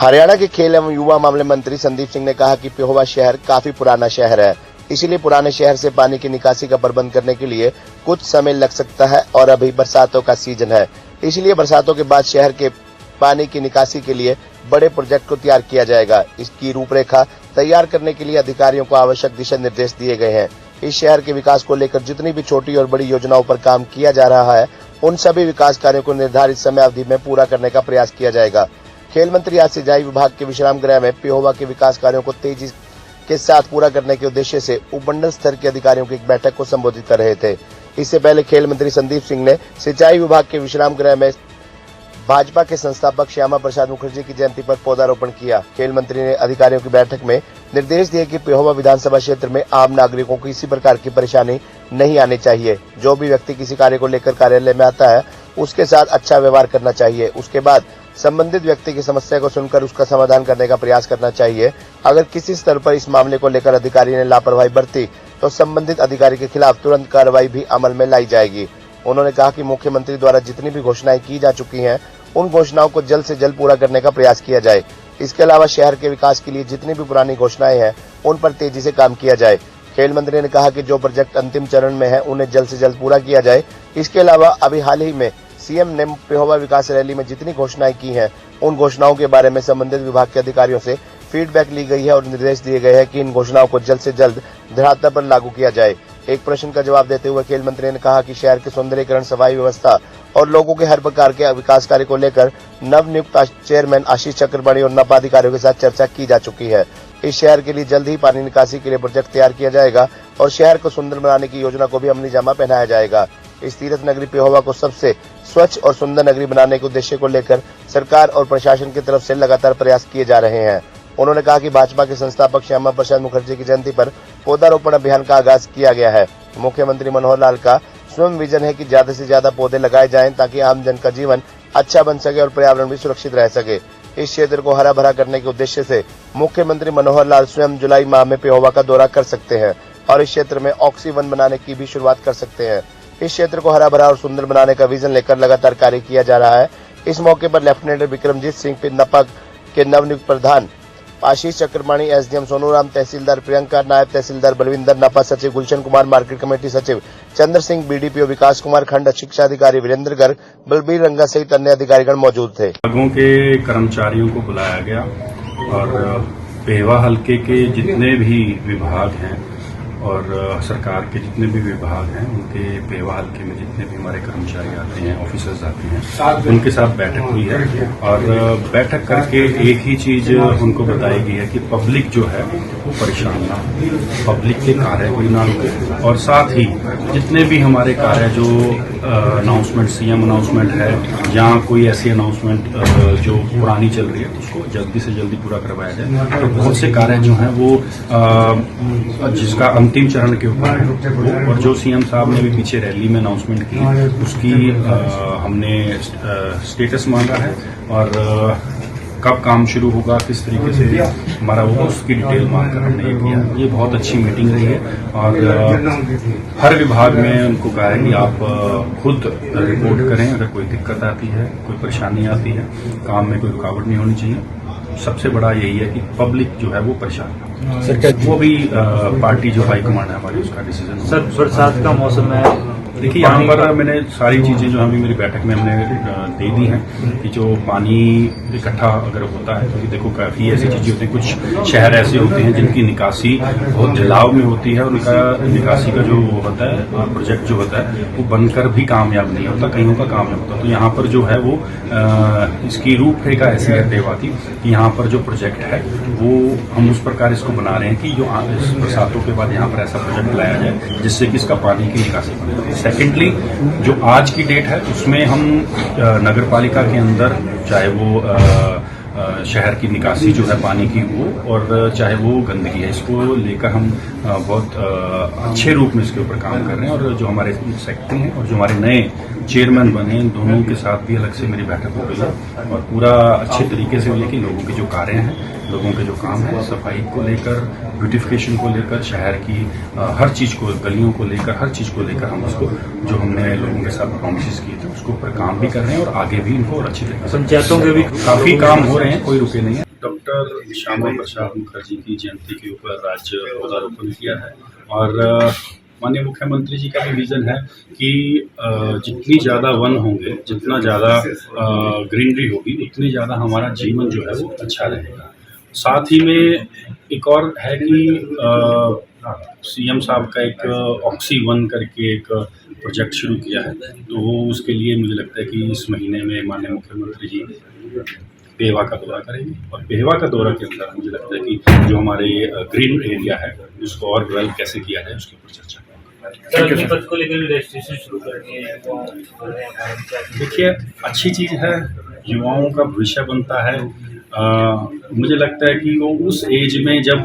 हरियाणा के खेल एवं युवा मामले मंत्री संदीप सिंह ने कहा कि पेहोवा शहर काफी पुराना शहर है, इसीलिए पुराने शहर से पानी की निकासी का प्रबंध करने के लिए कुछ समय लग सकता है और अभी बरसातों का सीजन है, इसलिए बरसातों के बाद शहर के पानी की निकासी के लिए बड़े प्रोजेक्ट को तैयार किया जाएगा। इसकी रूपरेखा तैयार करने के लिए अधिकारियों को आवश्यक दिशा निर्देश दिए गए हैं। इस शहर के विकास को लेकर जितनी भी छोटी और बड़ी योजनाओं पर काम किया जा रहा है, उन सभी विकास कार्यों को निर्धारित समय अवधि में पूरा करने का प्रयास किया जाएगा। खेल मंत्री आज सिंचाई विभाग के विश्राम गृह में पेहोवा के विकास कार्यों को तेजी के साथ पूरा करने के उद्देश्य से उपमंडल स्तर के अधिकारियों की एक बैठक को संबोधित कर रहे थे। इससे पहले खेल मंत्री संदीप सिंह ने सिंचाई विभाग के विश्राम गृह में भाजपा के संस्थापक श्यामा प्रसाद मुखर्जी की जयंती पर पौधारोपण किया। खेल मंत्री ने अधिकारियों की बैठक में निर्देश दिए कि पेहोवा विधानसभा क्षेत्र में आम नागरिकों को किसी प्रकार की परेशानी नहीं आनी चाहिए। जो भी व्यक्ति किसी कार्य को लेकर कार्यालय में आता है, उसके साथ अच्छा व्यवहार करना चाहिए। उसके बाद संबंधित व्यक्ति की समस्या को सुनकर उसका समाधान करने का प्रयास करना चाहिए। अगर किसी स्तर पर इस मामले को लेकर अधिकारी ने लापरवाही बरती तो संबंधित अधिकारी के खिलाफ तुरंत कार्रवाई भी अमल में लाई जाएगी। उन्होंने कहा कि मुख्यमंत्री द्वारा जितनी भी घोषणाएं की जा चुकी हैं, उन घोषणाओं को जल्द से जल्द पूरा करने का प्रयास किया जाए। इसके अलावा शहर के विकास के लिए जितनी भी पुरानी घोषणाएं हैं, उन पर तेजी से काम किया जाए। खेल मंत्री ने कहा कि जो प्रोजेक्ट अंतिम चरण में है, उन्हें जल्द से जल्द पूरा किया जाए। इसके अलावा अभी हाल ही में सीएम ने पेहोवा विकास रैली में जितनी घोषणाएं की हैं, उन घोषणाओं के बारे में संबंधित विभाग के अधिकारियों से फीडबैक ली गई है और निर्देश दिए गए हैं कि इन घोषणाओं को जल्द से जल्द धरातल पर लागू किया जाए। एक प्रश्न का जवाब देते हुए खेल मंत्री ने कहा कि शहर के सौंदर्यीकरण, सफाई व्यवस्था और लोगों के हर प्रकार के विकास कार्य को लेकर नवनियुक्त चेयरमैन आशीष चक्रवर्ती और नपा अधिकारियों के साथ चर्चा की जा चुकी है। इस शहर के लिए जल्द ही पानी निकासी के लिए प्रोजेक्ट तैयार किया जाएगा और शहर को सुंदर बनाने की योजना को भी अमली जामा पहनाया जाएगा। इस तीर्थ नगरी पेहोवा को सबसे स्वच्छ और सुंदर नगरी बनाने के उद्देश्य को लेकर सरकार और प्रशासन की तरफ से लगातार प्रयास किए जा रहे हैं। उन्होंने कहा कि भाजपा के संस्थापक श्यामा प्रसाद मुखर्जी की जयंती पर पौधारोपण अभियान का आगाज किया गया है। मुख्यमंत्री मनोहर लाल का स्वयं विजन है कि ज्यादा से ज्यादा पौधे लगाए जाएं ताकि आम जन का जीवन अच्छा बन सके और पर्यावरण भी सुरक्षित रह सके। इस क्षेत्र को हरा भरा करने के उद्देश्य से मुख्यमंत्री मनोहर लाल स्वयं जुलाई माह में पेहोवा का दौरा कर सकते हैं और इस क्षेत्र में ऑक्सीवन बनाने की भी शुरुआत कर सकते हैं। इस क्षेत्र को हरा भरा और सुंदर बनाने का विजन लेकर लगातार कार्य किया जा रहा है। इस मौके पर लेफ्टिनेंट विक्रमजीत सिंह, नपा के नवनियुक्त प्रधान आशीष चक्रवर्ती, एसडीएम सोनूराम, तहसीलदार प्रियंका, नायब तहसीलदार बलविंदर, नपा सचिव गुलशन कुमार, मार्केट कमेटी सचिव चंद्र सिंह, बीडीपीओ विकास कुमार, खंड शिक्षा अधिकारी वीरेंद्र गर्ग, बलबीर रंगा सहित अन्य अधिकारीगण मौजूद थे। विभागों के कर्मचारियों को बुलाया गया और पेहोवा हल्के के जितने भी विभाग हैं और सरकार के जितने भी विभाग हैं, उनके पेहोवा हल्के में जितने भी हमारे कर्मचारी आते हैं, ऑफिसर्स आते हैं, उनके साथ बैठक हुई है और बैठक करके एक ही चीज उनको बताई गई है कि पब्लिक जो है वो परेशान ना हो, पब्लिक के कार्य कोई ना रुके और साथ ही जितने भी हमारे कार्य जो अनाउंसमेंट, सीएम अनाउंसमेंट है या कोई ऐसी अनाउंसमेंट जो पुरानी चल रही है, उसको जल्दी से जल्दी पूरा करवाया जाए। तो बहुत से कार्य जो हैं वो जिसका अंतिम चरण के ऊपर है और जो सीएम साहब ने भी पीछे रैली में अनाउंसमेंट की, उसकी हमने स्टेटस मांगा है और कब काम शुरू होगा, किस तरीके से हमारा होगा, उसकी डिटेल मांगकर हमने ये किया। ये बहुत अच्छी मीटिंग रही है और हर विभाग में उनको कहा है कि आप खुद रिपोर्ट करें अगर कोई दिक्कत आती है, कोई परेशानी आती है, काम में कोई रुकावट नहीं होनी चाहिए। सबसे बड़ा यही है कि पब्लिक जो है वो परेशान है। सर, वो भी पार्टी जो हाईकमांड है हमारी, उसका डिसीजन। सर, बरसात का मौसम है, देखिए यहाँ पर मैंने सारी चीजें जो अभी मेरी बैठक में हमने दे दी हैं कि जो पानी इकट्ठा अगर होता है, क्योंकि देखो काफी ऐसी चीजें होती हैं, कुछ शहर ऐसे होते हैं जिनकी निकासी बहुत जलाव में होती है और उनका निकासी का जो होता है प्रोजेक्ट जो होता है वो बनकर भी कामयाब नहीं होता, कईयों का काम नहीं होता। तो यहाँ पर जो है वो इसकी रूपरेखा ऐसी है पेहोवा की कि यहाँ पर जो प्रोजेक्ट है वो हम उस प्रकार इसको बना रहे हैं कि जो इस बरसातों के बाद यहाँ पर ऐसा प्रोजेक्ट लाया जाए जिससे कि इसका पानी की निकासी बने। सेकेंडली, जो आज की डेट है उसमें हम नगर पालिका के अंदर चाहे वो शहर की निकासी जो है पानी की वो और चाहे वो गंदगी है, इसको लेकर हम बहुत अच्छे रूप में इसके ऊपर काम कर रहे हैं। और जो हमारे सेक्रेटरी हैं और जो हमारे नए चेयरमैन बने, इन दोनों के साथ भी अलग से मेरी बैठक हो गई है और पूरा अच्छे तरीके से हुई है कि लोगों के जो कार्य हैं, लोगों के जो काम है, सफाई को लेकर, ब्यूटिफिकेशन को लेकर, शहर की हर चीज को, गलियों को लेकर, हर चीज को लेकर हम उसको जो हमने लोगों के साथ प्रॉमिसेस किए थे उसको ऊपर काम भी कर रहे हैं और आगे भी इनको और अच्छी तरीके से। पंचायतों के भी काफी काम हो रहे हैं, कोई रुके नहीं है। श्यामा प्रसाद मुखर्जी की जयंती के ऊपर आज पौधारोपण किया है। और माननीय मुख्यमंत्री जी का भी विज़न है कि जितनी ज़्यादा वन होंगे, जितना ज़्यादा ग्रीनरी होगी, उतनी ज़्यादा हमारा जीवन जो है वो अच्छा रहेगा। साथ ही में एक और है कि सीएम साहब का एक ऑक्सी वन करके एक प्रोजेक्ट शुरू किया है, तो वो उसके लिए मुझे लगता है कि इस महीने में माननीय मुख्यमंत्री जी पेवा का दौरा करेंगे। और पेवा का दौरा के अंदर मुझे लगता है कि जो हमारे ग्रीन एरिया है उसको और डेवलप कैसे किया जाए उसके ऊपर चर्चा करेंगे। सर अग्निपथ को लेकर रजिस्ट्रेशन शुरू कर दिए हैं तो देखिए, अच्छी चीज़ है, युवाओं का भविष्य बनता है। मुझे लगता है कि वो उस एज में जब